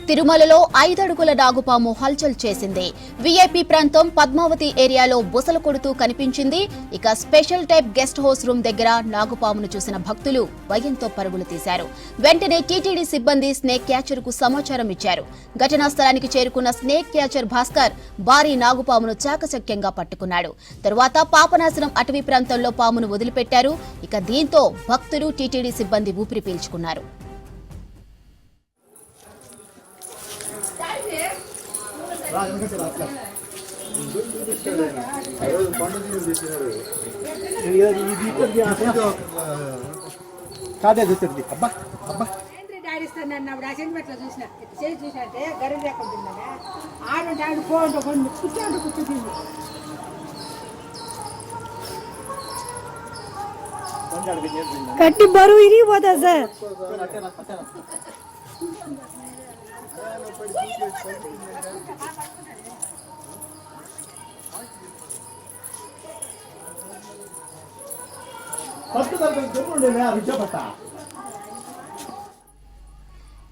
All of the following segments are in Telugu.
తిరుమలలో 5 అడుగుల నాగుపాము హల్చల్ చేసింది. వీఐపీ ప్రాంతం పద్మావతి ఏరియాలో బుసలు కొడుతూ కనిపించింది. ఇక special type guest house room దగ్గర నాగుపామును చూసిన భక్తులు భయంతో పరుగులు తీశారు. వెంటనే టీటీడీ సిబ్బంది స్నేక్ క్యాచర్ కు సమాచారం ఇచ్చారు. ఘటనా స్థలానికి చేరుకున్న స్నేక్ క్యాచర్ భాస్కర్ భారీ నాగుపామును చాకచక్యంగా పట్టుకున్నాడు. తరువాత పాపనాశనం అటవీ ప్రాంతంలో పామును వదిలిపెట్టారు. ఇక దీంతో భక్తులు టీటీడీ సిబ్బంది ఊపిరి పీల్చుకున్నారు. కట్టి బరువు ఇరిగిపోతా సార్.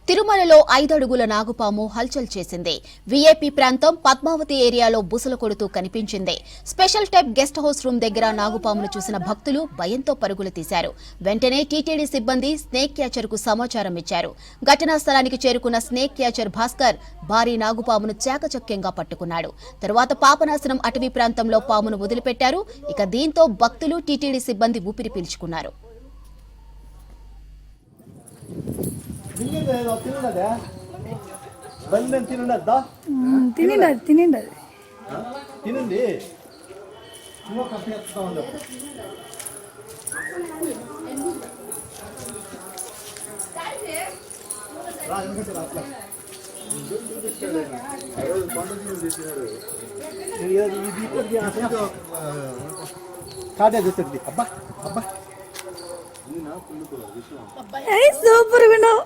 తిరుమలలో 5 అడుగుల నాగుపాము హల్చల్ చేసింది. వీఐపీ ప్రాంతం పద్మావతి ఏరియాలో బుసలు కొడుతూ కనిపించింది. Special type guest house room దగ్గర నాగుపామును చూసిన భక్తులు భయంతో పరుగులు తీశారు. వెంటనే టీటీడీ సిబ్బంది స్నేక్ క్యాచర్ కు సమాచారం ఇచ్చారు. ఘటనా స్థలానికి చేరుకున్న స్నేక్ క్యాచర్ భాస్కర్ భారీ నాగుపామును చాకచక్యంగా పట్టుకున్నాడు. తరువాత పాపనాశనం అటవీ ప్రాంతంలో పామును వదిలిపెట్టారు. ఇక దీంతో భక్తులు టీటీడీ సిబ్బంది ఊపిరి పీల్చుకున్నారు. సూపర్ విన్నావు.